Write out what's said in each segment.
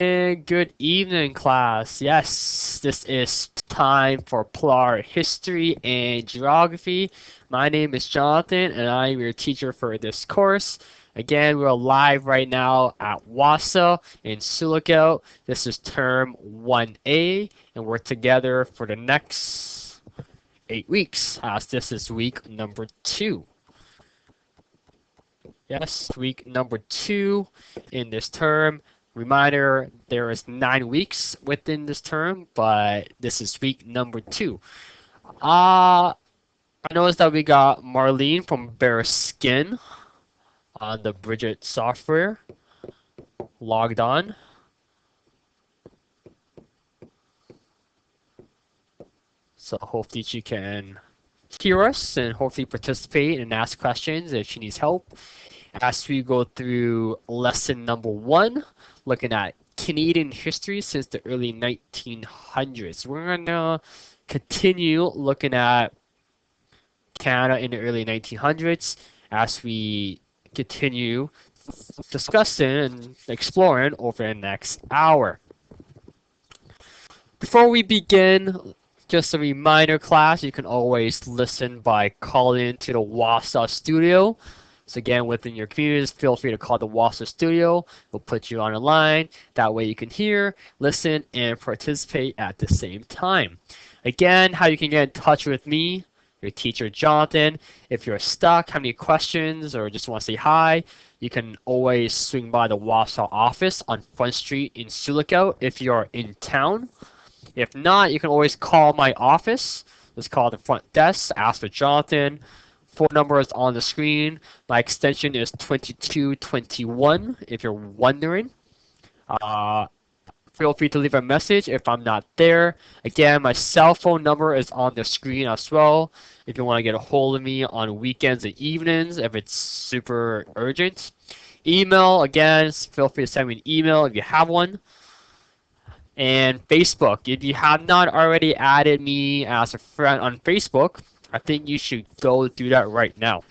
And good evening, class. Yes, this is time for PLAR History and Geography. My name is Jonathan, and I'm your teacher for this course. Again, we're live right now at WASA in Silicon. This is term 1A, and we're together for the next 8 weeks, as this is week number 2. Yes, week number 2 in this term. Reminder, there is 9 weeks within this term, but this is week number 2. I noticed that we got Marlene from Bare Skin on the Bridget software logged on. So hopefully she can hear us and hopefully participate and ask questions if she needs help. As we go through lesson number 1, looking at Canadian history since the early 1900s. We're going to continue looking at Canada in the early 1900s as we continue discussing and exploring over the next hour. Before we begin, just a reminder, class, you can always listen by calling into the WASA studio. So again, within your communities, feel free to call the WASA studio. We'll put you on a line. That way you can hear, listen, and participate at the same time. Again, how you can get in touch with me, your teacher Jonathan. If you're stuck, have any questions, or just want to say hi, you can always swing by the WASA office on Front Street in Silicon if you're in town. If not, you can always call my office. Just call the front desk, ask for Jonathan. Phone number is on the screen. My extension is 2221 if you're wondering. Feel free to leave a message if I'm not there. Again, my cell phone number is on the screen as well if you want to get a hold of me on weekends and evenings if it's super urgent. Email, again, feel free to send me an email if you have one. And Facebook, if you have not already added me as a friend on Facebook, I think you should go do that right now.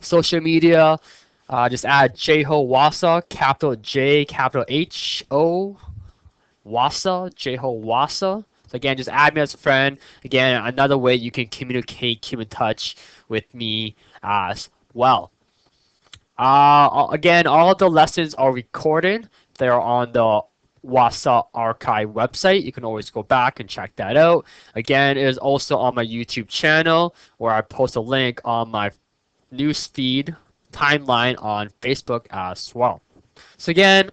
Social media, just add Jho Wasa, capital J, capital H-O, Wasa, Jho Wasa. So again, just add me as a friend. Again, another way you can communicate, keep in touch with me as well. Again, all of the lessons are recorded. They're on the WASA archive website. You can always go back and check that out. Again, it is also on my YouTube channel where I post a link on my newsfeed timeline on Facebook as well. So again,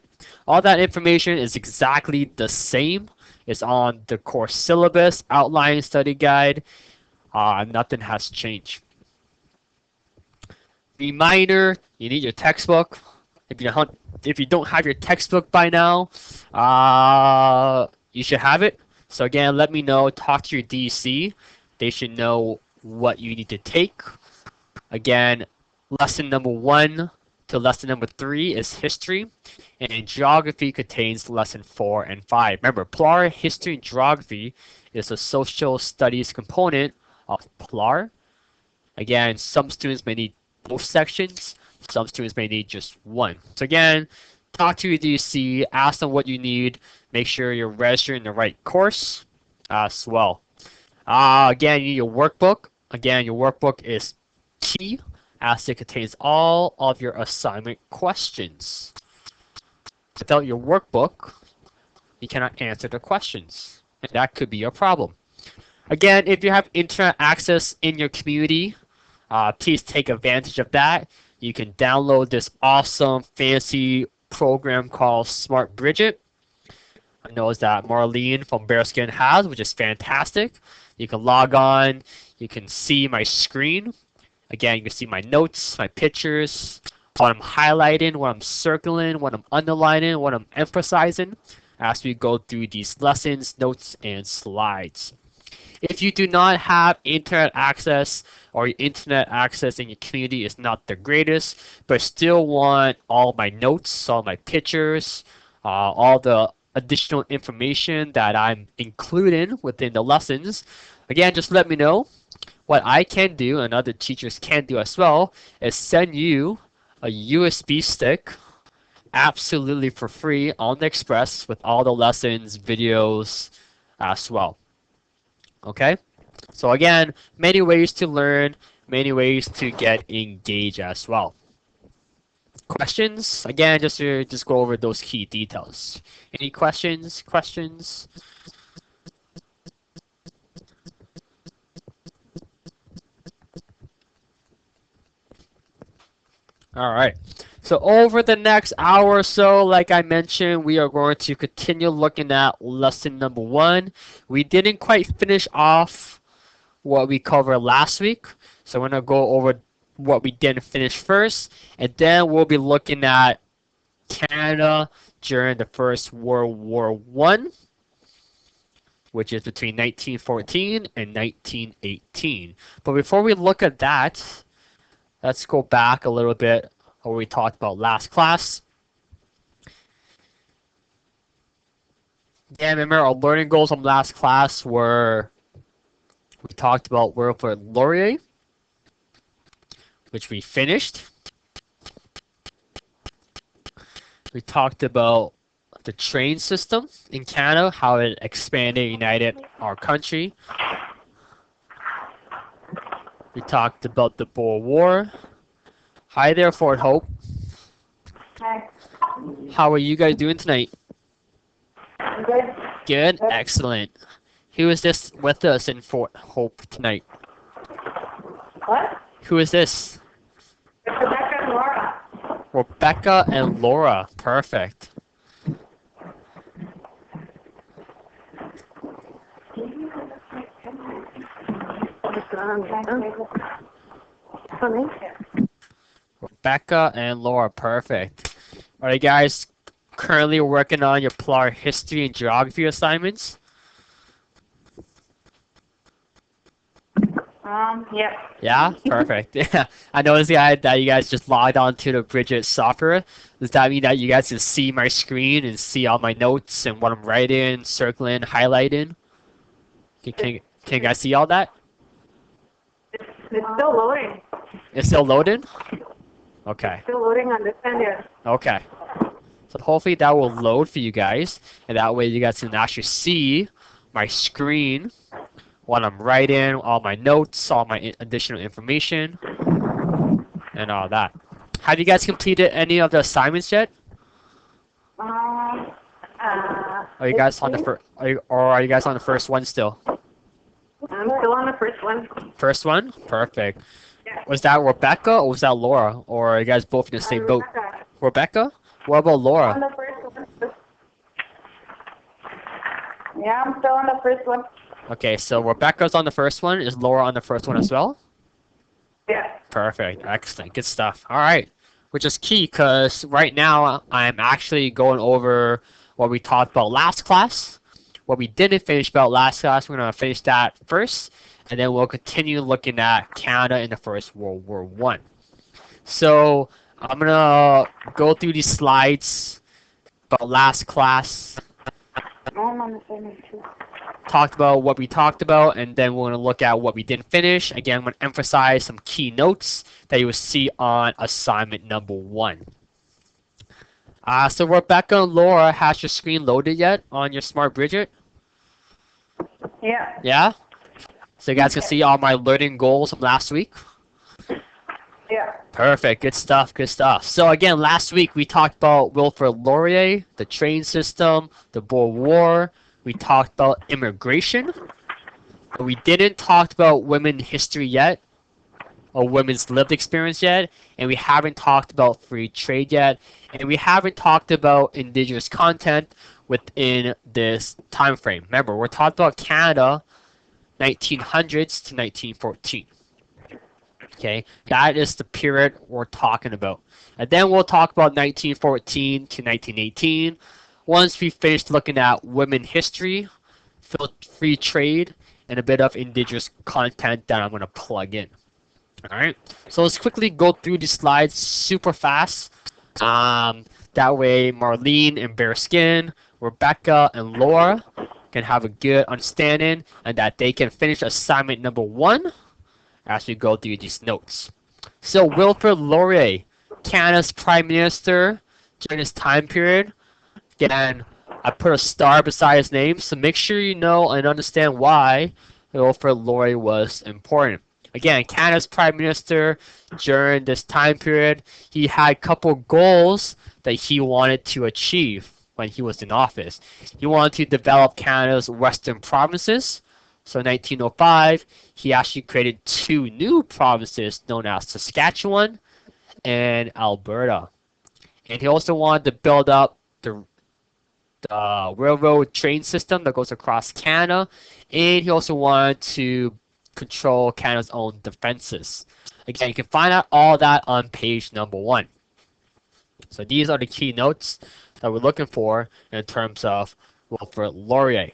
all that information is exactly the same. It's on the course syllabus, outline study guide. Nothing has changed. Reminder, you need your textbook. If you don't have your textbook by now, you should have it. So again, let me know. Talk to your DC. They should know what you need to take. Again, lesson number 1 to lesson number 3 is history, and geography contains lesson 4 and 5. Remember, PLAR, history and geography, is a social studies component of PLAR. Again, some students may need both sections. Some students may need just one. So again, talk to your DC, ask them what you need, make sure you're registered in the right course as well. Again, you need your workbook. Again, your workbook is key as it contains all of your assignment questions. Without your workbook, you cannot answer the questions, and that could be a problem. Again, if you have internet access in your community, please take advantage of that. You can download this awesome, fancy program called Smart Bridget. I know that Marlene from Bearskin has, which is fantastic. You can log on. You can see my screen. Again, you can see my notes, my pictures, what I'm highlighting, what I'm circling, what I'm underlining, what I'm emphasizing as we go through these lessons, notes, and slides. If you do not have internet access, or your internet access in your community is not the greatest, but still want all my notes, all my pictures, all the additional information that I'm including within the lessons, again, just let me know. What I can do, and other teachers can do as well, is send you a USB stick absolutely for free on the Express with all the lessons, videos as well. Okay? So again, many ways to learn, many ways to get engaged as well. Questions? Again, just go over those key details. Any questions? Questions? All right. So over the next hour or so, like I mentioned, we are going to continue looking at lesson number 1. We didn't quite finish off what we covered last week, so we're going to go over what we didn't finish first, and then we'll be looking at Canada during the First World War One, which is between 1914 and 1918. But before we look at that, let's go back a little bit what we talked about last class. Yeah, remember our learning goals from last class were we talked about Wilfrid Laurier, which we finished. We talked about the train system in Canada, how it expanded and united our country. We talked about the Boer War. Hi there, Fort Hope. Hi. How are you guys doing tonight? Good. Good, excellent. Who is this with us in Fort Hope tonight? What? Who is this? It's Rebecca and Laura. Rebecca and Laura. Perfect. Rebecca and Laura. Perfect. Are you guys currently working on your PLAR history and geography assignments? Yep. Yeah, perfect. Yeah, I noticed that you guys just logged on to the Bridget software. Does that mean that you guys can see my screen and see all my notes and what I'm writing, circling, highlighting? Can you guys see all that? It's still loading. It's still loading? Okay. Still loading on this end, yeah. Okay. So hopefully that will load for you guys, and that way you guys can actually see my screen, what I'm writing, all my notes, all my additional information, and all that. Have you guys completed any of the assignments yet? Um, Are you guys on the first? Are you guys on the first one still? I'm still on the first one. First one, perfect. Yeah. Was that Rebecca or was that Laura? Or are you guys both in the same boat? Rebecca. Rebecca? What about On Laura? the first one. Yeah, I'm still on the first one. Okay, so Rebecca's on the first one. Is Laura on the first one as well? Yeah. Perfect. Excellent. Good stuff. All right. Which is key because right now I'm actually going over what we talked about last class. What we didn't finish about last class, we're going to finish that first. And then we'll continue looking at Canada in the First World War One. So I'm going to go through these slides about last class. I'm on the same one too. Talked about what we talked about, and then we're going to look at what we didn't finish. Again, I'm going to emphasize some key notes that you will see on assignment number 1. So Rebecca and Laura, has your screen loaded yet on your smart Bridget? Yeah. Yeah? So you guys can see all my learning goals from last week? Yeah. Perfect. Good stuff. Good stuff. So again, last week we talked about Wilfrid Laurier, the train system, the Boer War. We talked about immigration. But we didn't talk about women history yet, or women's lived experience yet, and we haven't talked about free trade yet, and we haven't talked about indigenous content within this time frame. Remember, we're talking about Canada, 1900s to 1914. Okay, that is the period we're talking about. And then we'll talk about 1914 to 1918. Once we finish looking at women history, free trade, and a bit of indigenous content that I'm going to plug in. All right, so let's quickly go through these slides super fast. That way Marlene and Bare Skin, Rebecca and Laura can have a good understanding and that they can finish assignment number 1 as we go through these notes. So Wilfrid Laurier, Canada's Prime Minister during this time period. Again, I put a star beside his name, so make sure you know and understand why Wilfrid Laurier was important. Again, Canada's Prime Minister during this time period, he had a couple goals that he wanted to achieve when he was in office. He wanted to develop Canada's western provinces. So in 1905, he actually created two new provinces known as Saskatchewan and Alberta. And he also wanted to build up the railroad train system that goes across Canada, and he also wanted to control Canada's own defenses. Again, you can find out all that on page number 1. So these are the key notes that we're looking for in terms of Wilfrid Laurier.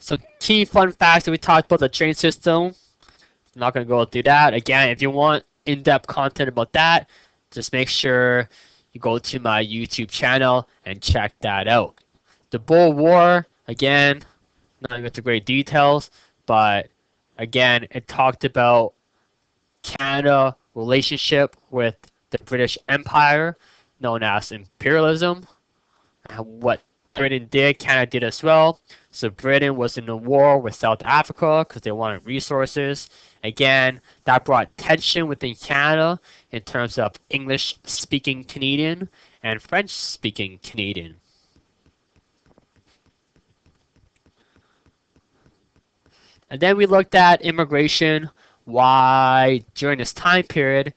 So key fun facts that we talked about the train system. I'm not going to go through that. Again, if you want in-depth content about that, just make sure you go to my YouTube channel and check that out. The Boer War, again, not going into great details, but again, it talked about Canada relationship with the British Empire, known as imperialism, and what Britain did, Canada did as well. So Britain was in a war with South Africa because they wanted resources. Again, that brought tension within Canada in terms of English-speaking Canadian and French-speaking Canadian. And then we looked at immigration, why during this time period,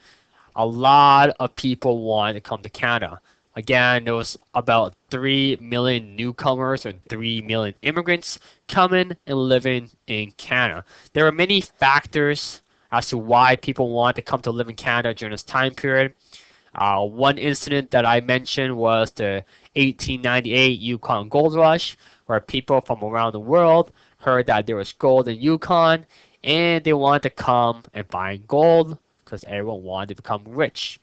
a lot of people wanted to come to Canada. Again, there was about 3 million newcomers or 3 million immigrants coming and living in Canada. There are many factors as to why people want to come to live in Canada during this time period. One incident that I mentioned was the 1898 Yukon Gold Rush, where people from around the world heard that there was gold in Yukon, and they wanted to come and find gold because everyone wanted to become rich.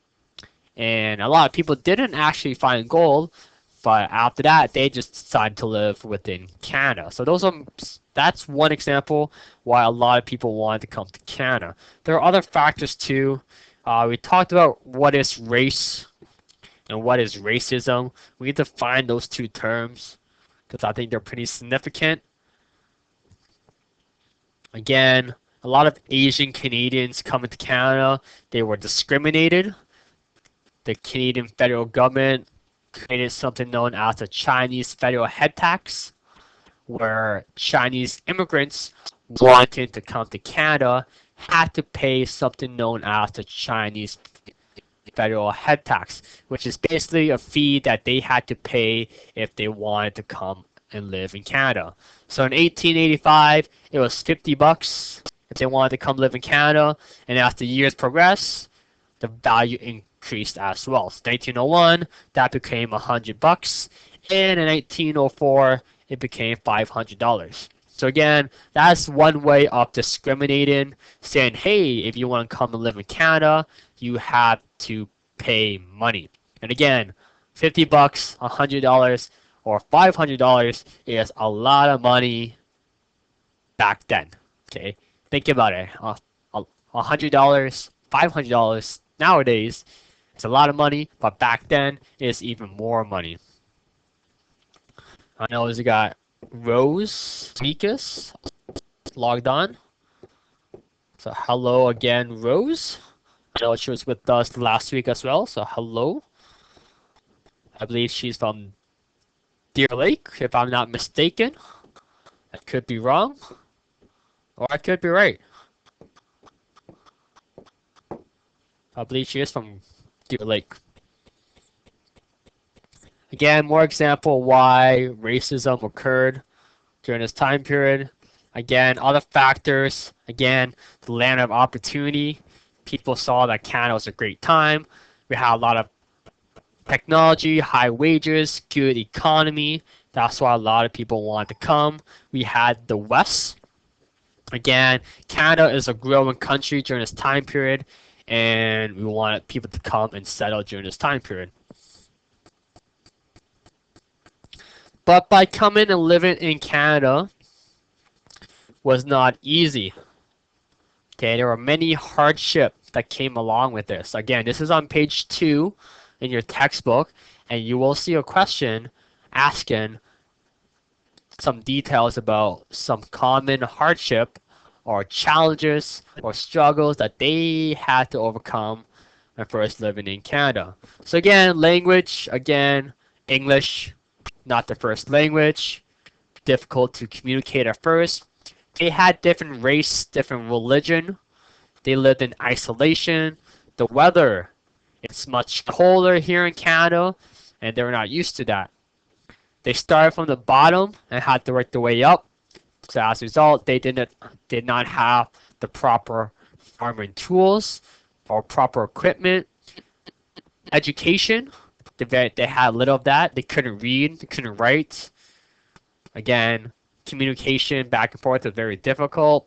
And a lot of people didn't actually find gold, but after that, they just decided to live within Canada. So that's one example why a lot of people wanted to come to Canada. There are other factors too. We talked about what is race and what is racism. We need to find those two terms because I think they're pretty significant. Again, a lot of Asian Canadians coming to Canada, they were discriminated. The Canadian federal government created something known as the Chinese federal head tax, where Chinese immigrants wanting to come to Canada had to pay something known as the Chinese federal head tax, which is basically a fee that they had to pay if they wanted to come and live in Canada. So in 1885, it was $50 if they wanted to come live in Canada, and as the years progressed, the value increased as well. So 1901, that became $100, and in 1904, it became $500. So again, that's one way of discriminating, saying, hey, if you want to come and live in Canada, you have to pay money. And again, $50, $100, or $500 is a lot of money back then. Okay, think about it. $100, $500 nowadays, it's a lot of money, but back then it's even more money. I know we got Rose Mikas logged on. So hello again, Rose. I know she was with us last week as well, so hello. I believe she's from Deer Lake, if I'm not mistaken. I could be wrong, or I could be right. I believe she is from Deer Lake. Again, more example why racism occurred during this time period. Again, other factors. Again, the land of opportunity. People saw that Canada was a great time. We had a lot of technology, high wages, good economy. That's why a lot of people wanted to come. We had the West. Again, Canada is a growing country during this time period, and we wanted people to come and settle during this time period. But by coming and living in Canada was not easy. Okay, there were many hardships that came along with this. Again, this is on page 2 in your textbook, and you will see a question asking some details about some common hardship or challenges or struggles that they had to overcome when first living in Canada. So again, language, again, English, not the first language, difficult to communicate at first. They had different race, different religion. They lived in isolation. The weather, it's much colder here in Canada, and they were not used to that. They started from the bottom and had to work their way up. So as a result, they did not have the proper farming tools or proper equipment. Education, they had little of that. They couldn't read, they couldn't write. Again, communication back and forth was very difficult.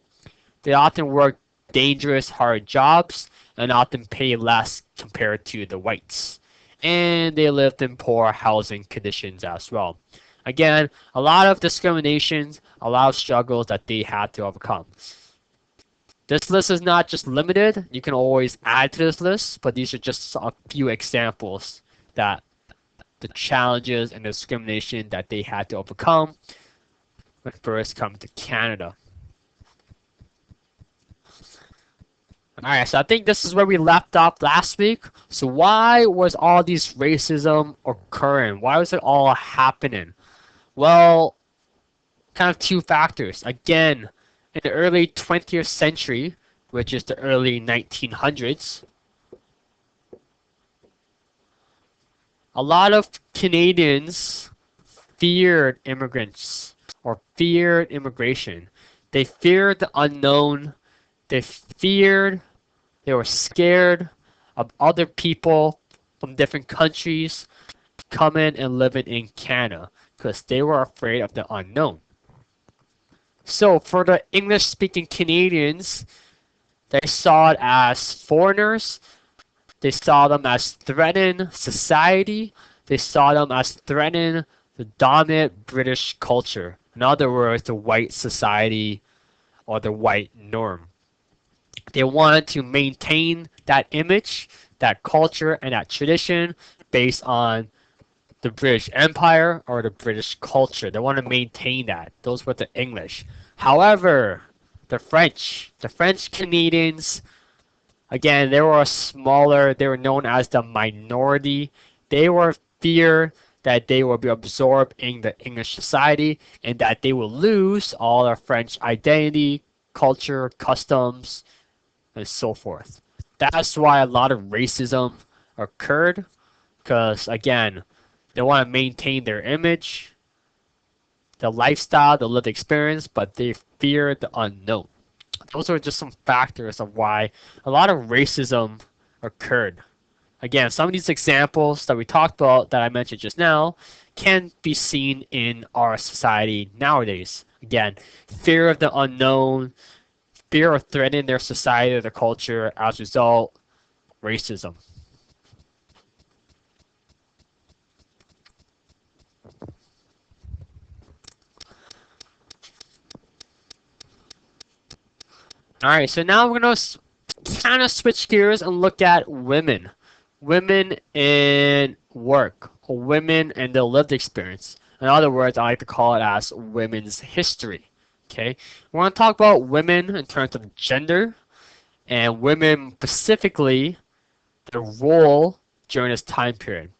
They often worked dangerous, hard jobs and often paid less compared to the whites. And they lived in poor housing conditions as well. Again, a lot of discriminations, a lot of struggles that they had to overcome. This list is not just limited. You can always add to this list, but these are just a few examples that the challenges and discrimination that they had to overcome when first coming to Canada. Alright, so I think this is where we left off last week. So why was all these racism occurring? Why was it all happening? Well, kind of two factors. Again, in the early 20th century, which is the early 1900s, a lot of Canadians feared immigrants or feared immigration. They feared the unknown. They were scared of other people from different countries coming and living in Canada because they were afraid of the unknown. So for the English-speaking Canadians, they saw it as foreigners. They saw them as threatening society. They saw them as threatening the dominant British culture. In other words, the white society or the white norm. They wanted to maintain that image, that culture, and that tradition based on the British Empire or the British culture. They want to maintain that. Those were the English. However, the French Canadians, again, they were smaller. They were known as the minority. They were feared that they will be absorbed in the English society and that they will lose all their French identity, culture, customs, and so forth. That's why a lot of racism occurred, because again, they want to maintain their image, the lifestyle, the lived experience, but they fear the unknown. Those are just some factors of why a lot of racism occurred. Again, some of these examples that we talked about that I mentioned just now can be seen in our society nowadays. Again, fear of the unknown, fear of threatening their society or their culture, as a result, racism. Alright, so now we're going to kind of switch gears and look at women. Women in work, or women and their lived experience. In other words, I like to call it as women's history. Okay, we're going to talk about women in terms of gender and women specifically their role during this time period.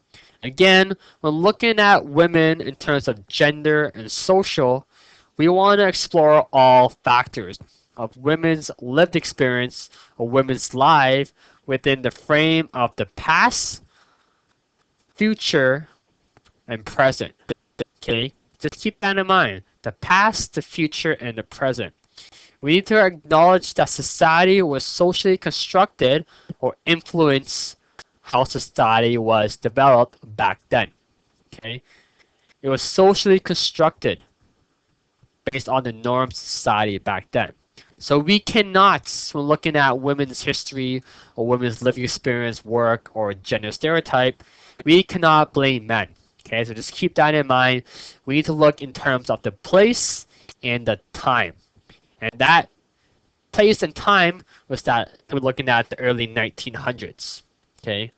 Again, when looking at women in terms of gender and social, we want to explore all factors of women's lived experience or women's life within the frame of the past, future, and present. Okay, just keep that in mind. The past, the future, and the present. We need to acknowledge that society was socially constructed or influenced how society was developed back then. Okay, it was socially constructed based on the norms of society back then. So we cannot, when looking at women's history or women's living experience, work, or gender stereotype, we cannot blame men. Okay, so just keep that in mind. We need to look in terms of the place and the time. And that place and time was that we're looking at the early 1900s. Okay,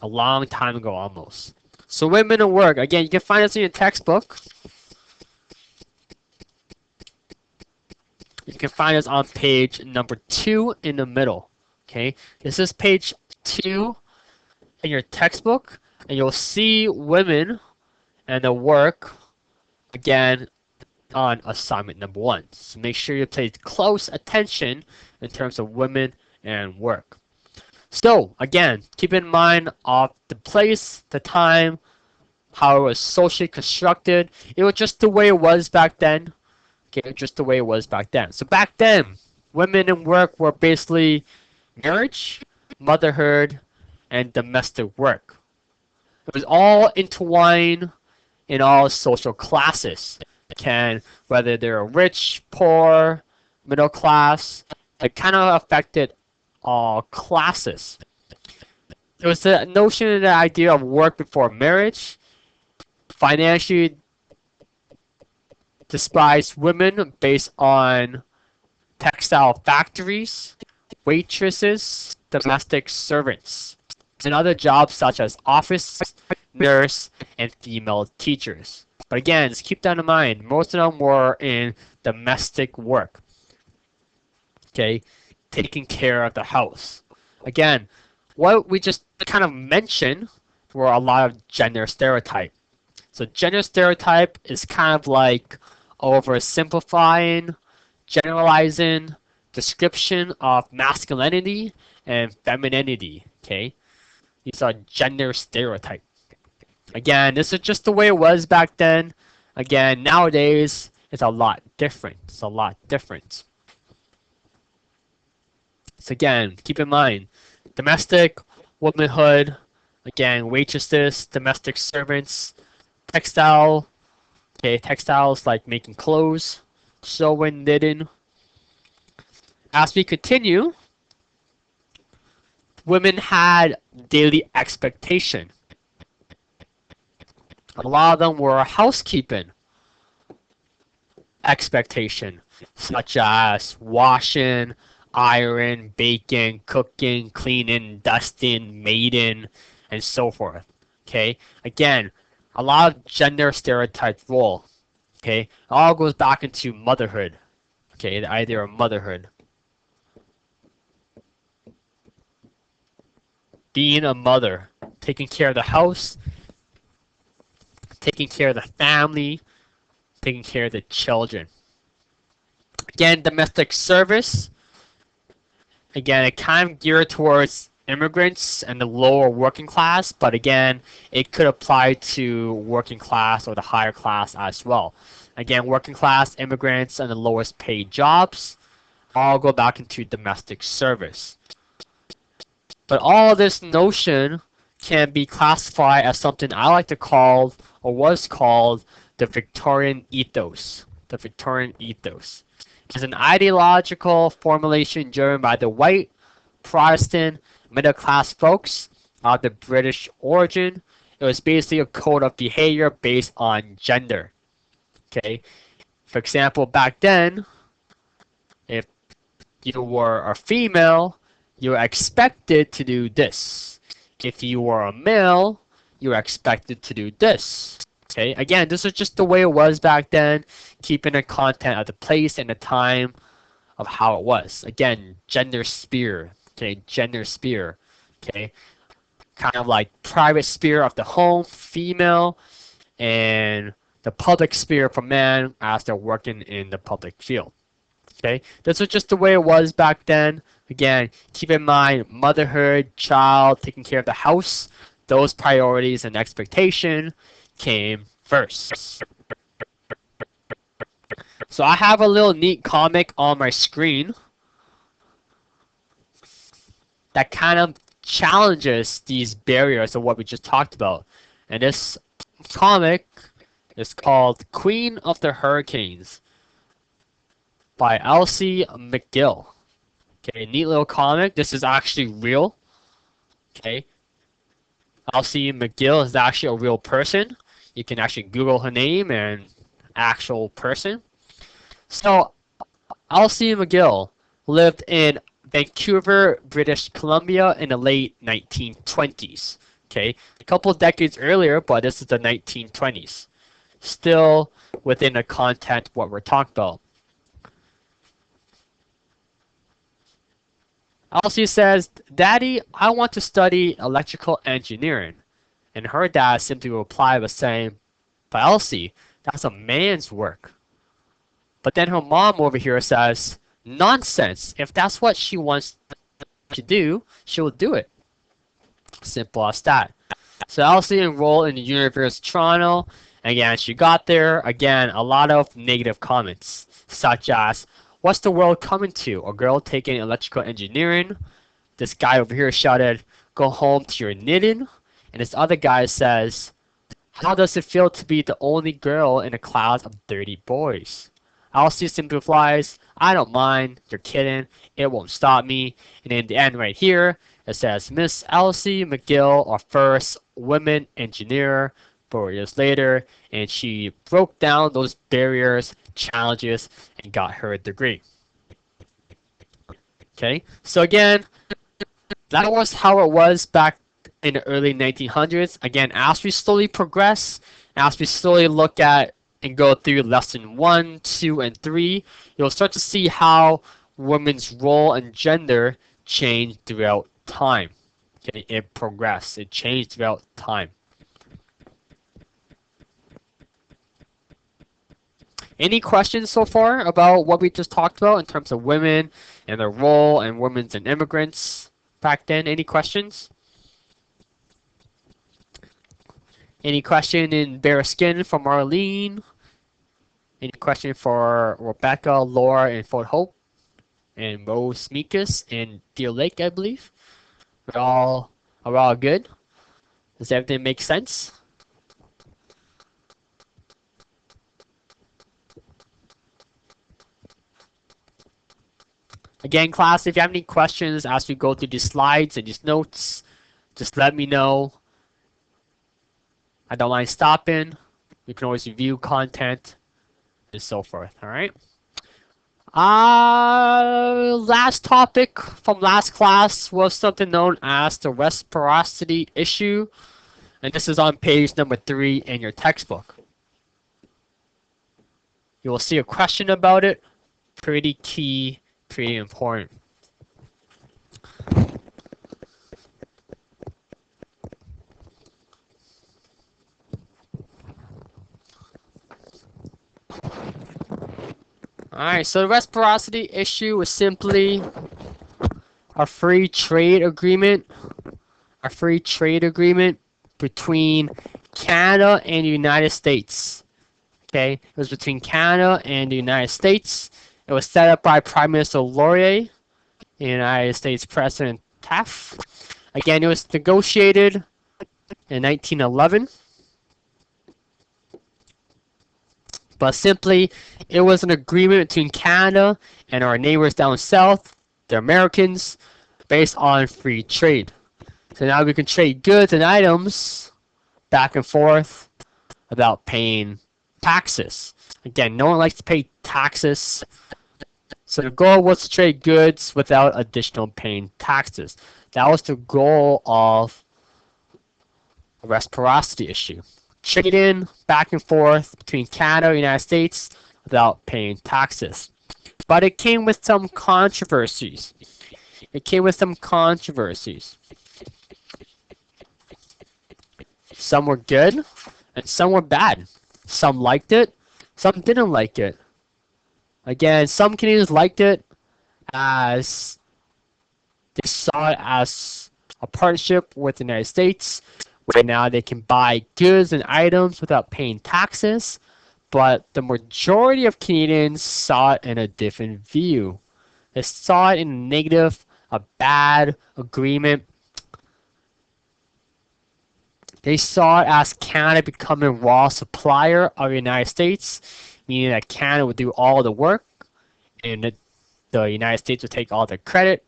a long time ago almost. So women at work, again, you can find this in your textbook. You can find us on page number 2 in the middle. Okay, this is page 2 in your textbook, and you'll see women and the work again on assignment number 1. So make sure you pay close attention in terms of women and work. So again, keep in mind of the place, the time, how it was socially constructed. It was just the way it was back then. Okay, just the way it was back then. So back then, women and work were basically marriage, motherhood, and domestic work. It was all intertwined in all social classes. Whether they're rich, poor, middle class, it kind of affected all classes. There was the notion and the idea of work before marriage, financially despised women based on textile factories, waitresses, domestic servants, and other jobs such as office, nurse, and female teachers. But again, just keep that in mind. Most of them were in domestic work. Okay, taking care of the house. Again, what we just kind of mentioned were a lot of gender stereotype. So gender stereotype is kind of like oversimplifying, generalizing description of masculinity and femininity. Okay, these are gender stereotype. Again, this is just the way it was back then. Again, nowadays it's a lot different. It's a lot different. So again, keep in mind, domestic, womanhood, again, waitresses, domestic servants, textile, okay, textiles like making clothes, sewing, knitting. As we continue, women had daily expectation. A lot of them were housekeeping expectation, such as washing, iron, baking, cooking, cleaning, dusting, maiding, and so forth. Okay, again, a lot of gender stereotype role. Okay, it all goes back into motherhood. Okay, the idea of motherhood. Being a mother, taking care of the house, taking care of the family, taking care of the children. Again, domestic service. Again, it kind of geared towards immigrants and the lower working class, but again, it could apply to working class or the higher class as well. Again, working class, immigrants, and the lowest paid jobs all go back into domestic service. But all this notion can be classified as something I like to call, or was called, the Victorian ethos. The Victorian ethos. It's an ideological formulation driven by the white, Protestant, middle-class folks of the British origin. It was basically a code of behavior based on gender. Okay, for example, back then, if you were a female, you were expected to do this. If you were a male, you were expected to do this. Okay, again, this is just the way it was back then, keeping the content of the place and the time of how it was. Again, gender sphere. Okay, gender sphere. Okay, kind of like private sphere of the home, female, and the public sphere for men as they're working in the public field. Okay, this was just the way it was back then. Again, keep in mind motherhood, child, taking care of the house, those priorities and expectation came first. So I have a little neat comic on my screen that kind of challenges these barriers of what we just talked about. And this comic is called Queen of the Hurricanes by Elsie McGill. Okay, neat little comic. This is actually real. Okay, Elsie McGill is actually a real person. You can actually Google her name and actual person. So Elsie McGill lived in Vancouver, British Columbia in the late 1920s. Okay, a couple of decades earlier, but this is the 1920s. Still within the content what we're talking about. Elsie says, "Daddy, I want to study electrical engineering." And her dad simply replied by saying, "But Elsie, that's a man's work." But then her mom over here says, "Nonsense. If that's what she wants to do, she will do it." Simple as that. So Elsie enrolled in the University of Toronto. Again, she got there. Again, a lot of negative comments, such as, "What's the world coming to? A girl taking electrical engineering?" This guy over here shouted, "Go home to your knitting." And this other guy says, "How does it feel to be the only girl in a class of 30 boys?" Elsie simply replies, "I don't mind. You're kidding. It won't stop me." And in the end right here, it says, "Miss Elsie McGill, our first women engineer." 4 years later, and she broke down those barriers, challenges, and got her degree. Okay, so again, that was how it was back in the early 1900s. Again, as we slowly progress, as we slowly look at and go through lesson 1, 2, and 3, you'll start to see how women's role and gender changed throughout time. Okay, it progressed, it changed throughout time. Any questions so far about what we just talked about in terms of women and their role and women's and immigrants back then? Any questions? Any question in Bare Skin from Marlene? Any question for Rebecca, Laura, and Fort Hope? And Rose Meekus and Deer Lake, I believe? Are we all good? Does everything make sense? Again, class, if you have any questions as we go through these slides and these notes, just let me know. I don't mind stopping. You can always review content and so forth. All right. Last topic from last class was something known as the reciprocity issue, and this is on page number 3 in your textbook. You will see a question about it. Pretty key, pretty important. Alright, so the reciprocity issue is simply a free trade agreement. A free trade agreement between Canada and the United States. Okay, it was between Canada and the United States. It was set up by Prime Minister Laurier and United States President Taft. Again, it was negotiated in 1911. But simply, it was an agreement between Canada and our neighbors down south, the Americans, based on free trade. So now we can trade goods and items back and forth without paying taxes. Again, no one likes to pay taxes. So the goal was to trade goods without additional paying taxes. That was the goal of the reciprocity issue. Trading back and forth between Canada and the United States without paying taxes. But it came with some controversies. Some were good and some were bad. Some liked it, some didn't like it. Again, some Canadians liked it as they saw it as a partnership with the United States, where now they can buy goods and items without paying taxes. But the majority of Canadians saw it in a different view. They saw it in a negative, a bad agreement. They saw it as Canada becoming a raw supplier of the United States, meaning that Canada would do all the work and the United States would take all the credit.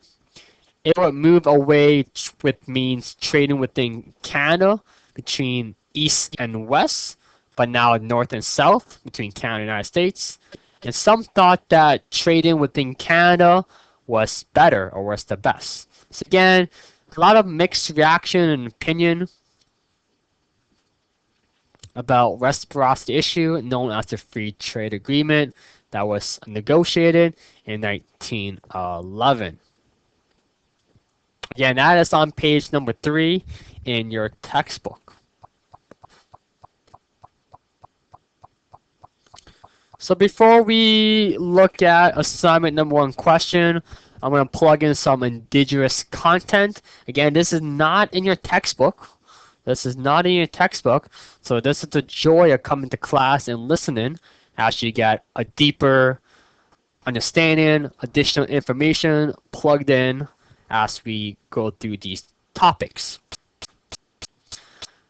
It would move away, which means trading within Canada between East and West, but now North and South between Canada and the United States. And some thought that trading within Canada was better or was the best. So again, a lot of mixed reaction and opinion about reciprocity issue known as the Free Trade Agreement that was negotiated in 1911. Again, that is on page number 3 in your textbook. So before we look at assignment number 1 question, I'm going to plug in some indigenous content. Again, this is not in your textbook. This is not in your textbook. So this is the joy of coming to class and listening as you get a deeper understanding, additional information plugged in as we go through these topics.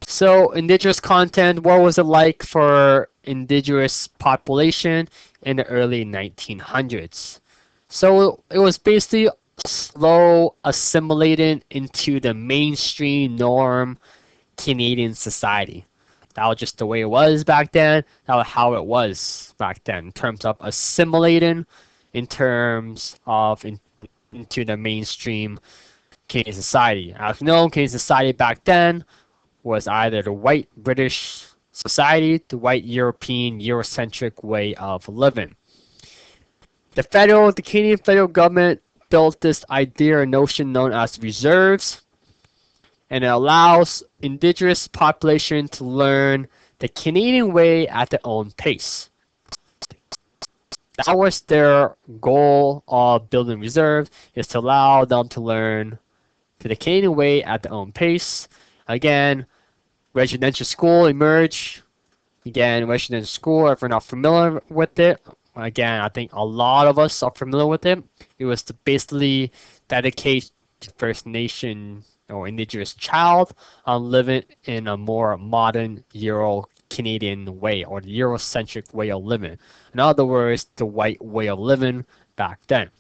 So indigenous content, what was it like for indigenous population in the early 1900s? So it was basically slow assimilating into the mainstream norm Canadian society. That was just the way it was back then. That was how it was back then in terms of assimilating, in terms of into the mainstream Canadian society. As you know, Canadian society back then was either the white British society, the white European, Eurocentric way of living. The Canadian federal government built this idea or notion known as reserves, and it allows indigenous population to learn the Canadian way at their own pace. That was their goal of building reserves, is to allow them to learn the Canadian way at their own pace. Again, residential school emerged. Again, residential school, if you're not familiar with it, again, I think a lot of us are familiar with it. It was to basically dedicate to First Nation or Indigenous child on living in a more modern Euro-Canadian way or the Eurocentric way of living. In other words, the white way of living back then.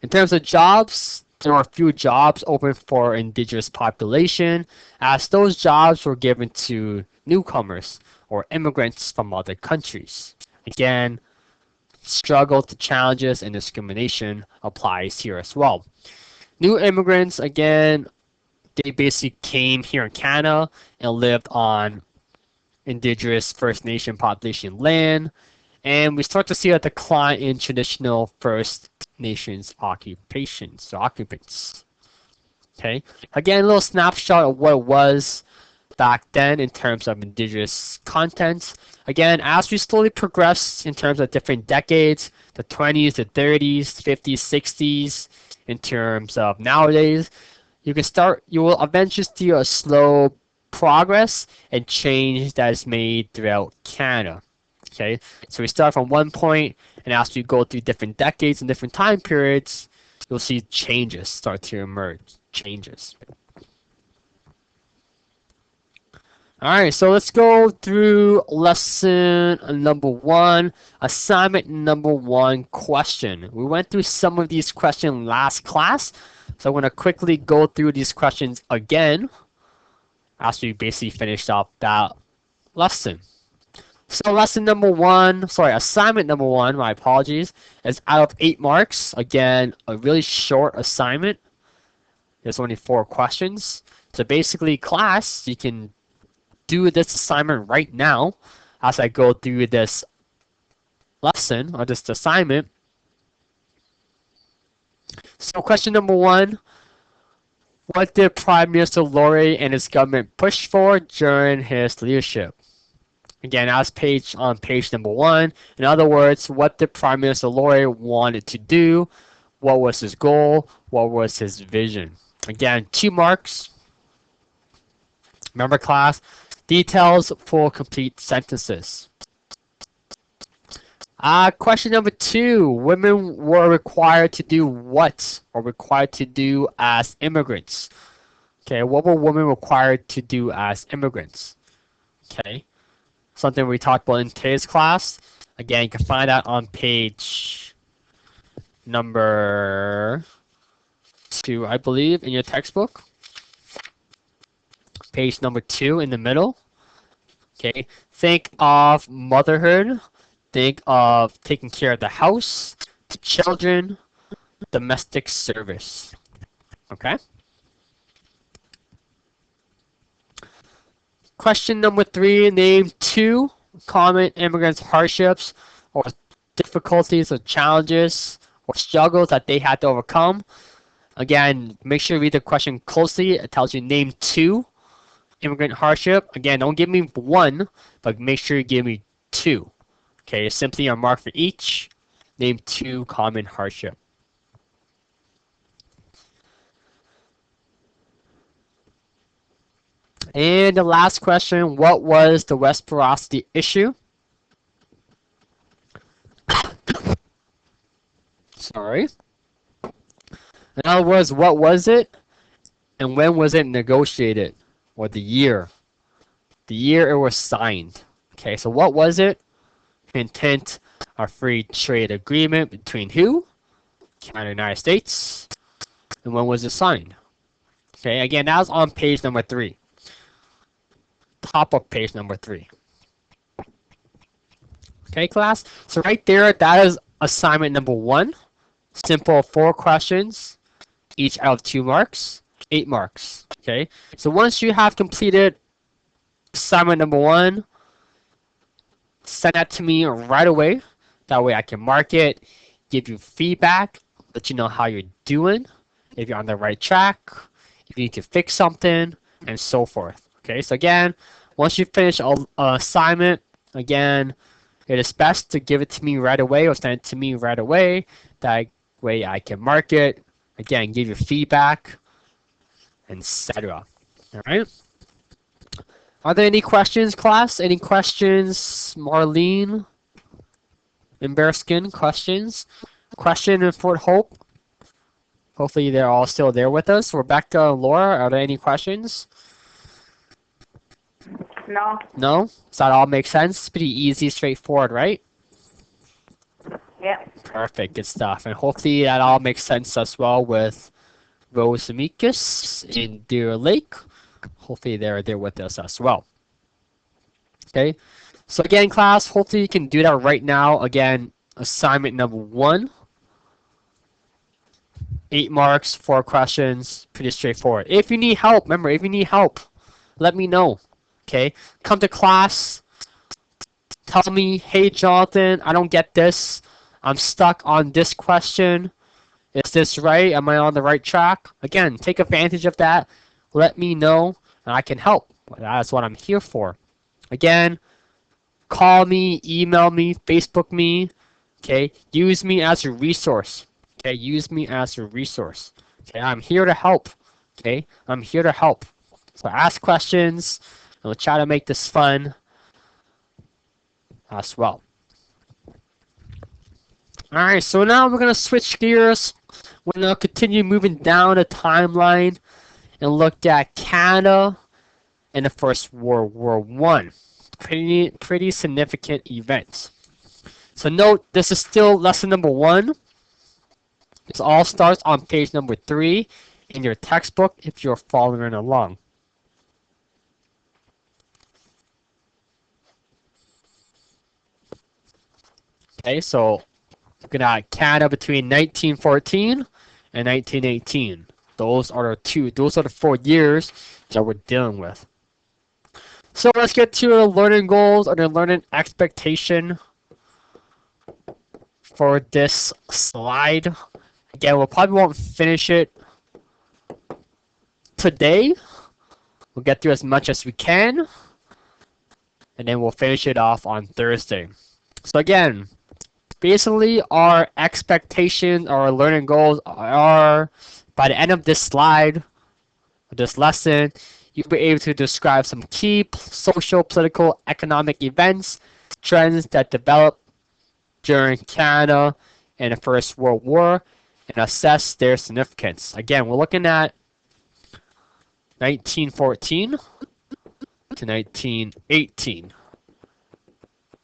In terms of jobs, there were a few jobs open for indigenous population, as those jobs were given to newcomers or immigrants from other countries. Again, struggle to challenges and discrimination applies here as well. New immigrants, again, they basically came here in Canada and lived on indigenous First Nation population land, and we start to see a decline in traditional First Nations occupations, so occupants. Okay, again, a little snapshot of what it was back then in terms of indigenous content. Again, as we slowly progress in terms of different decades, the 20s, the 30s, 50s, 60s, in terms of nowadays, you will eventually see a slow progress and change that is made throughout Canada. Okay, so we start from one point, and as we go through different decades and different time periods, you'll see changes start to emerge. Changes. Alright, so let's go through lesson number 1, assignment number 1 question. We went through some of these questions last class, so I'm going to quickly go through these questions again after we basically finished up that lesson. So assignment number 1, my apologies, is out of 8 marks. Again, a really short assignment. There's only 4 questions. So basically, class, you can do this assignment right now as I go through this lesson or this assignment. So question number 1, what did Prime Minister Laurier and his government push for during his leadership? Again, as on page number 1. In other words, what did Prime Minister Laurier wanted to do? What was his goal? What was his vision? Again, 2 marks. Remember, class, details for complete sentences. Question number 2. Women were required to do what? Or required to do as immigrants? Okay, what were women required to do as immigrants? Okay, something we talked about in today's class. Again, you can find that on page number 2, I believe, in your textbook. Page number 2 in the middle. Okay, think of motherhood. Think of taking care of the house, the children, domestic service. Okay? Question number 3, name 2 common immigrants' hardships or difficulties or challenges or struggles that they had to overcome. Again, make sure you read the question closely. It tells you name 2 immigrant hardship. Again, don't give me 1, but make sure you give me 2. Okay, simply a mark for each. Name 2 common hardship. And the last question, what was the reciprocity issue? Sorry. In other words, what was it and when was it negotiated? Or the year. The year it was signed. Okay, so what was it? Intent of free trade agreement between who? Canada and the United States. And when was it signed? Okay, again, that was on page number 3. Top of page number 3. Okay, class? So right there, that is assignment number 1. Simple 4 questions, each out of 2 marks, 8 marks. Okay, so once you have completed assignment number 1, send that to me right away. That way I can mark it, give you feedback, let you know how you're doing, if you're on the right track, if you need to fix something, and so forth. Okay, so again, once you finish an assignment, again, it is best to give it to me right away or send it to me right away. That way I can mark it, again, give you feedback, etc. All right. Are there any questions, class? Any questions, Marlene? Embarrasskin, questions? Question in Fort Hope? Hopefully they're all still there with us. Rebecca and Laura, are there any questions? No. No? Does that all make sense? Pretty easy, straightforward, right? Yeah. Perfect, good stuff. And hopefully that all makes sense as well with Rose Amicus in Deer Lake. Hopefully they're there with us as well. Okay, so again, class, hopefully you can do that right now. Again, assignment number 1. 8 marks, 4 questions, pretty straightforward. If you need help, remember, if you need help, let me know. Okay, come to class, tell me, hey Jonathan, I don't get this. I'm stuck on this question. Is this right? Am I on the right track? Again, take advantage of that. Let me know, and I can help. That's what I'm here for. Again, call me, email me, Facebook me. Okay, use me as a resource. Okay, use me as a resource. Okay, I'm here to help. Okay, I'm here to help. So ask questions, and we'll try to make this fun as well. Alright, so now we're going to switch gears. We're going to continue moving down the timeline and look at Canada and the First World War I. Pretty significant events. So note, this is still lesson number 1. This all starts on page number 3 in your textbook if you're following along. Okay, so looking at Canada between 1914 and 1918. Those are the 4 years that we're dealing with. So let's get to the learning goals or the learning expectation for this slide. Again, we probably won't finish it today. We'll get through as much as we can, and then we'll finish it off on Thursday. So again, basically our expectations, our learning goals are by the end of this slide, this lesson, you'll be able to describe some key social, political, economic events, trends that developed during Canada and the First World War, and assess their significance. Again, we're looking at 1914 to 1918.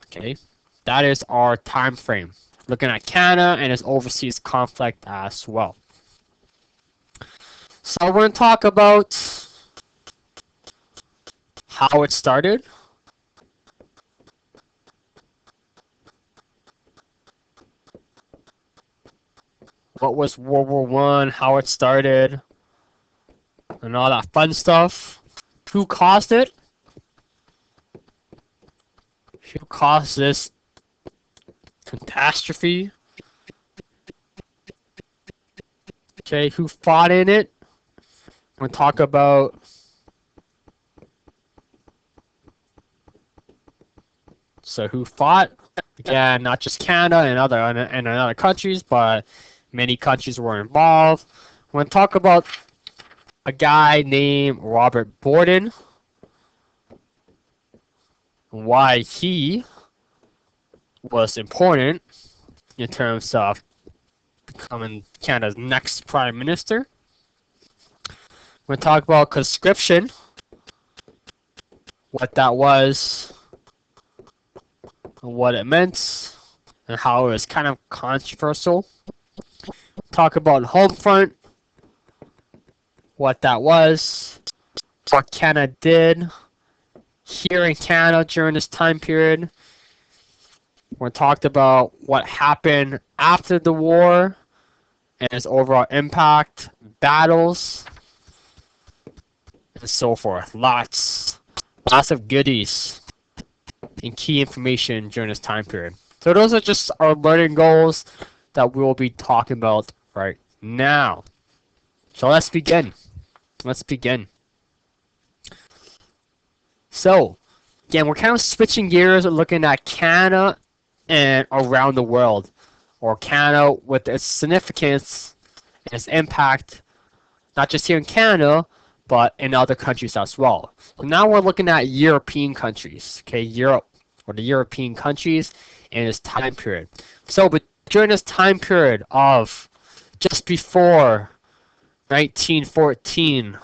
Okay, that is our time frame. Looking at Canada and its overseas conflict as well. So we're going to talk about how it started, what was World War One, how it started, and all that fun stuff. Who caused it? Who caused this catastrophe? Okay, who fought in it? We'll talk about who fought. Again, not just Canada and other countries, but many countries were involved. We're going to talk about a guy named Robert Borden, why he was important in terms of becoming Canada's next Prime Minister. We're going to talk about conscription, what that was, and what it meant, and how it was kind of controversial. Talk about home front, what that was, what Canada did here in Canada during this time period. We talked about what happened after the war and its overall impact, battles, and so forth. Lots of goodies and key information during this time period. So those are just our learning goals that we'll be talking about right now. So let's begin. So, again, we're kind of switching gears and looking at Canada and around the world, or Canada with its significance and its impact, not just here in Canada, but in other countries as well. So now we're looking at European countries, okay, Europe, or the European countries in this time period. So, but during this time period of just before 1914,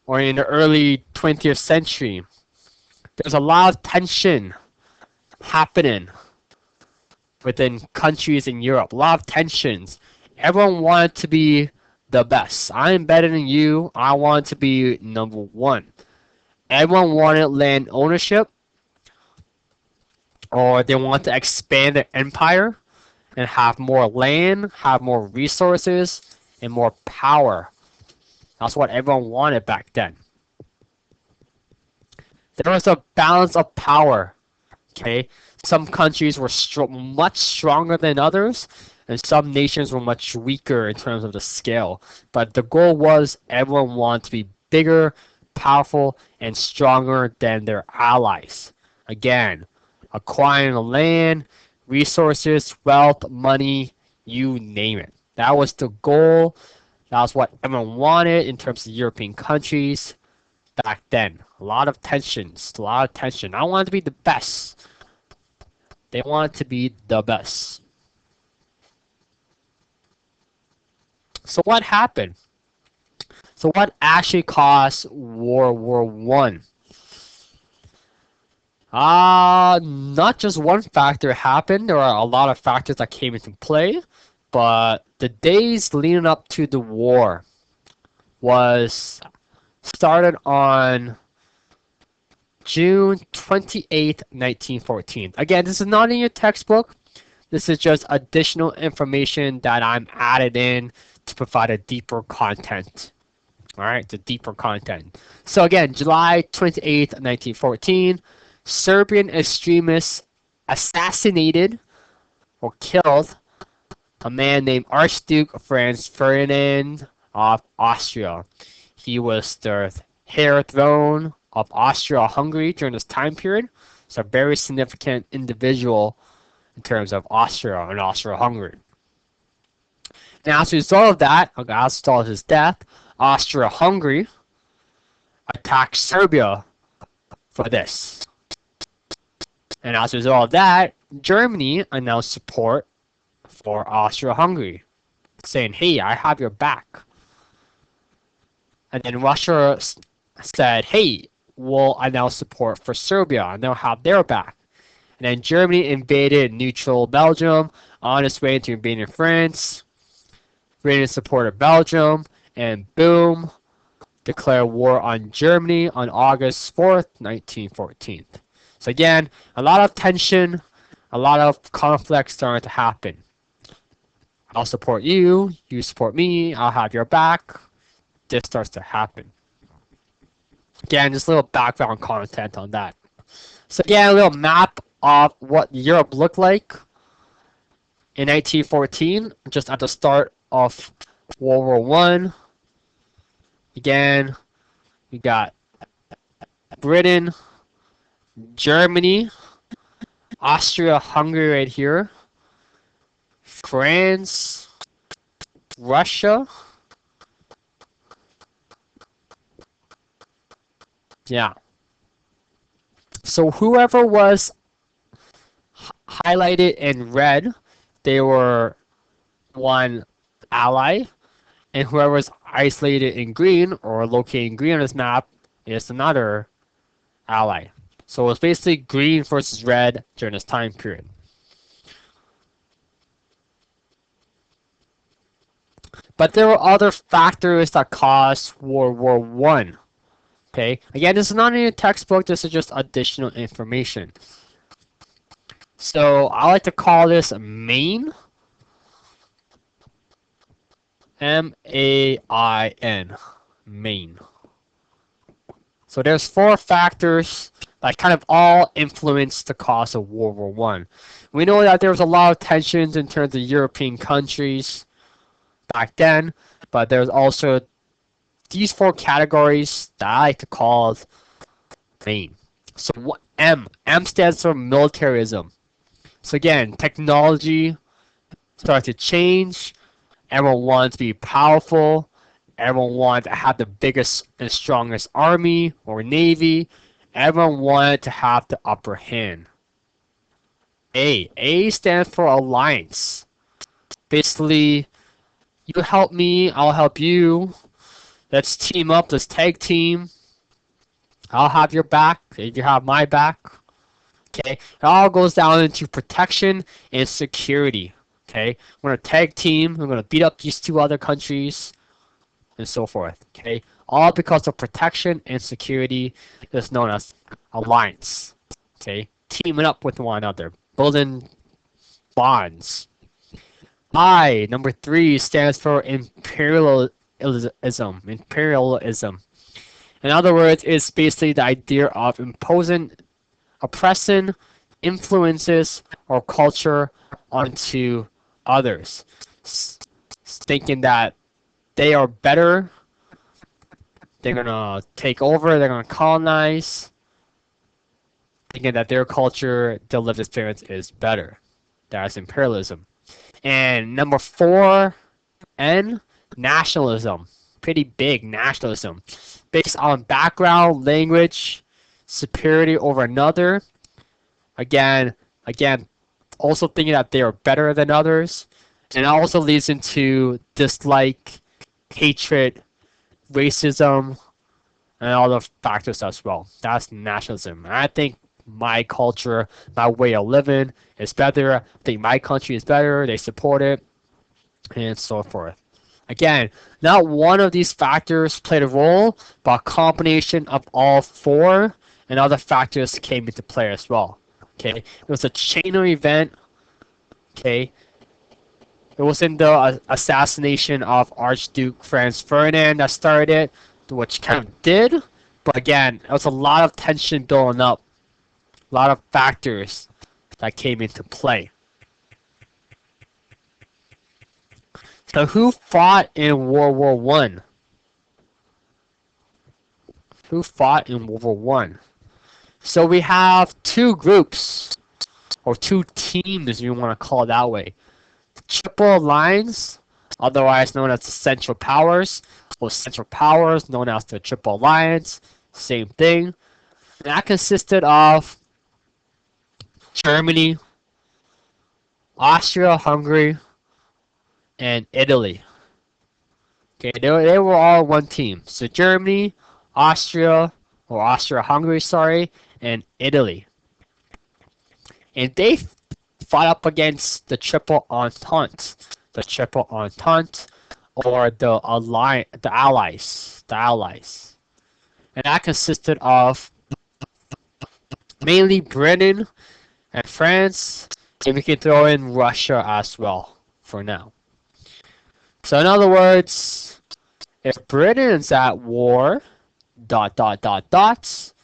or in the early 20th century, there's a lot of tension happening within countries in Europe. A lot of tensions. Everyone wanted to be the best. I'm better than you. I want to be number one. Everyone wanted land ownership, or they want to expand their empire and have more land, have more resources, and more power. That's what everyone wanted back then. There was a balance of power. Okay, some countries were much stronger than others, and some nations were much weaker in terms of the scale. But the goal was everyone wanted to be bigger, powerful, and stronger than their allies. Again, acquiring the land, resources, wealth, money, you name it. That was the goal. That was what everyone wanted in terms of European countries back then. A lot of tensions, a lot of tension. I wanted to be the best. They wanted to be the best. So what happened? So what actually caused World War One? Not just one factor happened. There are a lot of factors that came into play, but the days leading up to the war was started on June 28th, 1914. Again, this is not in your textbook. This is just additional information that I'm added in to provide a deeper content. All right, the deeper content. So again, July 28th, 1914, Serbian extremists assassinated or killed a man named Archduke Franz Ferdinand of Austria. He was the heir throne of Austria-Hungary during this time period. So a very significant individual in terms of Austria and Austria-Hungary. Now, as a result of that, as a result of his death, Austria-Hungary attacked Serbia for this. And as a result of that, Germany announced support for Austria-Hungary, saying, hey, I have your back. And then Russia said, hey, we'll announce support for Serbia, and they'll have their back. And then Germany invaded neutral Belgium on its way into invading France. Britain supported Belgium, and boom, declared war on Germany on August 4th, 1914. So again, a lot of tension, a lot of conflict starting to happen. I'll support you, you support me, I'll have your back. This starts to happen. Again, just a little background content on that. So again, a little map of what Europe looked like in 1914, just at the start of World War One. Again, we got Britain, Germany, Austria-Hungary right here, France, Russia. Yeah. So whoever was highlighted in red, they were one ally, and whoever was isolated in green or located in green on this map is another ally. So it's basically green versus red during this time period. But there were other factors that caused World War One. Okay, again, this is not in a textbook. This is just additional information. So I like to call this main. M-A-I-N. Main. So there's 4 factors that kind of all influence the cause of World War One. We know that there was a lot of tensions in terms of European countries back then, but there's also these 4 categories that I like to call main. So what M? M stands for militarism. So again, technology started to change. Everyone wanted to be powerful. Everyone wanted to have the biggest and strongest army or navy. Everyone wanted to have the upper hand. A. A stands for alliance. Basically, you help me, I'll help you. Let's team up, let's tag team. I'll have your back, you have my back. Okay, it all goes down into protection and security. Okay, we're gonna tag team, we're gonna beat up these 2 other countries, and so forth. Okay, all because of protection and security is known as alliance. Okay, teaming up with one another, building bonds. I, number 3, stands for imperialism. Imperialism. In other words, it's basically the idea of imposing, oppressing influences or culture onto others, thinking that they are better, they're gonna take over, they're gonna colonize, thinking that their culture, their lived experience is better. That's imperialism. And number 4, N, nationalism. Pretty big nationalism. Based on background, language, superiority over another. Again, also thinking that they are better than others. And it also leads into dislike, hatred, racism, and all the factors as well. That's nationalism. And I think my culture, my way of living is better. I think my country is better. They support it, and so forth. Again, not one of these factors played a role, but a combination of all 4 and other factors came into play as well. Okay, it was a chain of event. Okay, it wasn't the assassination of Archduke Franz Ferdinand that started it, which kind of did, but again, it was a lot of tension building up, a lot of factors that came into play. So who fought in World War One? Who fought in World War One? So we have 2 groups, or 2 teams, if you want to call it that way. Triple Alliance, otherwise known as the Central Powers, or Central Powers, known as the Triple Alliance, same thing. And that consisted of Germany, Austria-Hungary, and Italy. Okay, they were all one team. So Germany, Austria-Hungary, sorry, and Italy. And they fought up against the Triple Entente. The Triple Entente, or the Allies. The Allies. And that consisted of mainly Britain and France, and we can throw in Russia as well for now. So in other words, if Britain's at war, dot dot dot dots,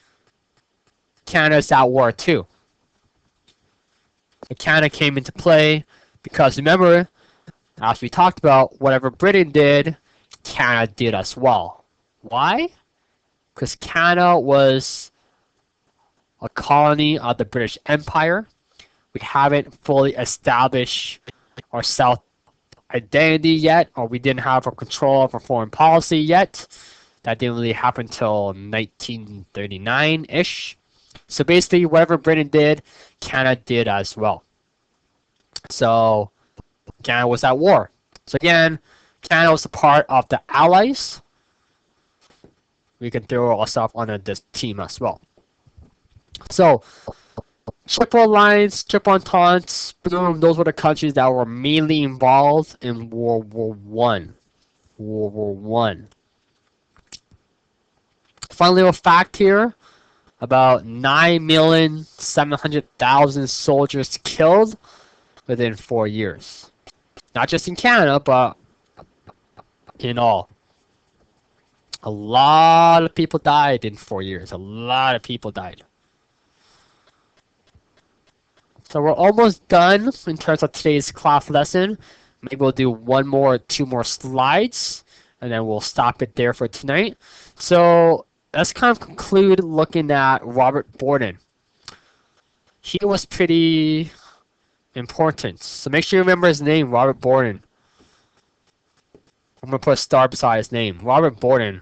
Canada's at war too. So Canada came into play because remember, as we talked about, whatever Britain did, Canada did as well. Why? Because Canada was a colony of the British Empire. We haven't fully established our self identity yet, or we didn't have a control of our foreign policy yet. That didn't really happen until 1939-ish. So basically, whatever Britain did, Canada did as well. So Canada was at war. So again, Canada was a part of the Allies. We can throw ourselves under this team as well. So Triple Alliance, Triple Entente, boom, those were the countries that were mainly involved in World War One. World War One. Fun little fact here, about 9,700,000 soldiers killed within 4 years. Not just in Canada, but in all. A lot of people died in 4 years. A lot of people died. So we're almost done in terms of today's class lesson. Maybe we'll do two more slides, and then we'll stop it there for tonight. So let's kind of conclude looking at Robert Borden. He was pretty important. So make sure you remember his name, Robert Borden. I'm going to put a star beside his name. Robert Borden.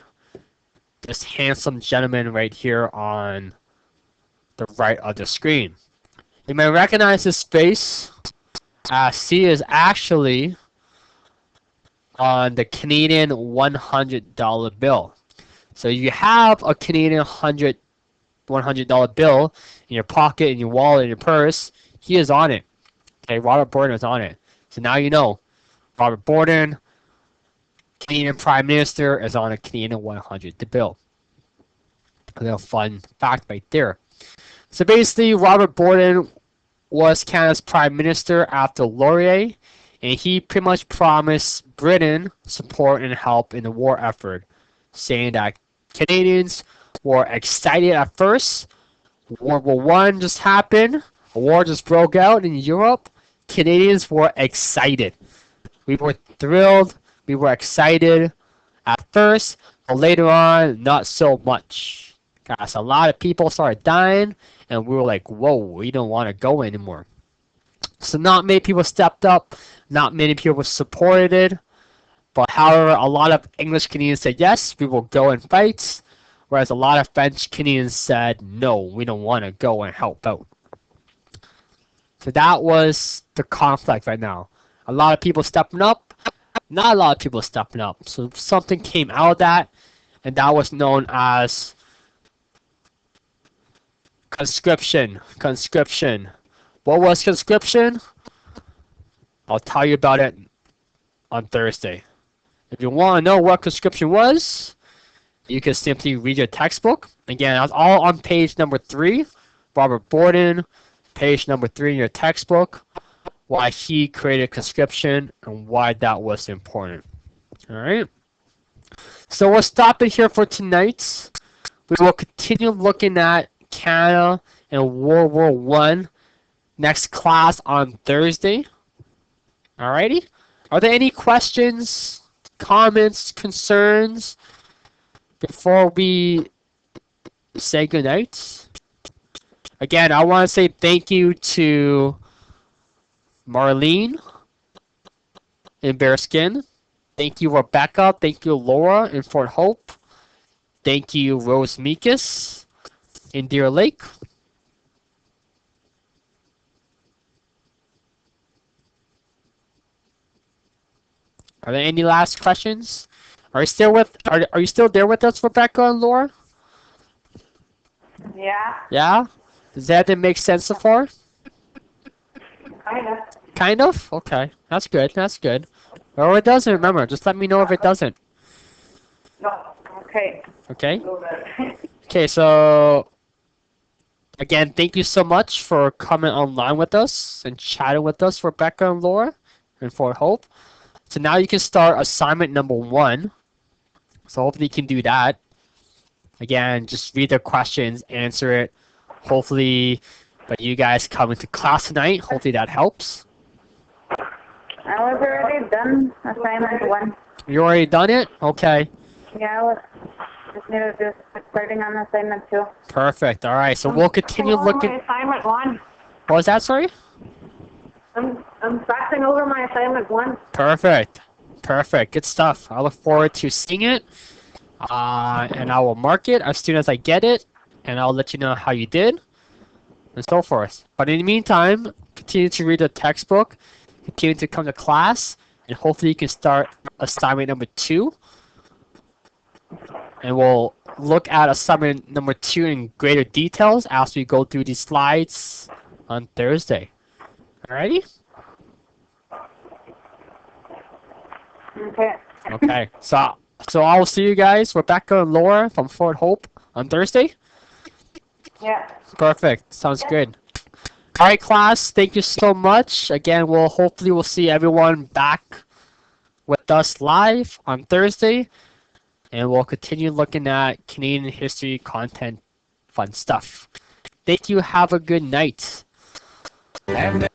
This handsome gentleman right here on the right of the screen. You may recognize his face as he is actually on the Canadian $100 bill. So you have a Canadian $100 bill in your pocket, in your wallet, in your purse. He is on it. Okay, Robert Borden is on it. So now you know Robert Borden, Canadian Prime Minister, is on a Canadian $100 bill. A little fun fact right there. So basically, Robert Borden was Canada's Prime Minister after Laurier, and he pretty much promised Britain support and help in the war effort, saying that Canadians were excited at first. World War One just happened. A war just broke out in Europe. Canadians were excited. We were thrilled. We were excited at first, but later on, not so much. Guys, a lot of people started dying, and we were like, whoa, we don't want to go anymore. So not many people stepped up. Not many people supported it. But however, a lot of English Canadians said, yes, we will go and fight. Whereas a lot of French Canadians said, no, we don't want to go and help out. So that was the conflict right now. A lot of people stepping up. Not a lot of people stepping up. So something came out of that. And that was known as conscription. Conscription. What was conscription? I'll tell you about it on Thursday. If you want to know what conscription was, you can simply read your textbook. Again, that's all on page number 3. Robert Borden, page number 3 in your textbook. Why he created conscription and why that was important. Alright. So we'll stop it here for tonight. We will continue looking at Canada and World War One next class on Thursday. Alrighty. Are there any questions, comments, concerns before we say goodnight? Again, I want to say thank you to Marlene in Bearskin. Thank you, Rebecca. Thank you, Laura in Fort Hope. Thank you, Rose Meekus in Deer Lake. Are there any last questions? Are you still there with us, Rebecca and Laura? Yeah, Yeah? Does that make sense so far? kind of. Kind of? Okay. That's good. That's good. Or it doesn't, remember. Just let me know if it doesn't. No, okay. Okay? Go there. Okay, so again, thank you so much for coming online with us and chatting with us, Rebecca and Laura, and Fort Hope. So now you can start assignment number 1. So hopefully you can do that. Again, just read the questions, answer it. Hopefully, but you guys come into class tonight. Hopefully that helps. I was already done assignment 1. You already done it? Okay. Yeah, I was just needed to do starting on assignment 2. Perfect. All right. So we'll continue looking. Assignment 1. What was that, sorry? I'm faxing over my assignment 1. Perfect. Perfect. Good stuff. I look forward to seeing it. And I will mark it as soon as I get it. And I'll let you know how you did. And so forth. But in the meantime, continue to read the textbook. Continue to come to class. And hopefully you can start assignment number 2. And we'll look at assignment number 2 in greater details as we go through these slides on Thursday. Alrighty? Okay. Okay. So I will see you guys, Rebecca and Laura from Fort Hope on Thursday. Yeah. Perfect. Sounds good. Alright, class. Thank you so much. Again, we'll see everyone back with us live on Thursday. And we'll continue looking at Canadian history content, fun stuff. Thank you. Have a good night. And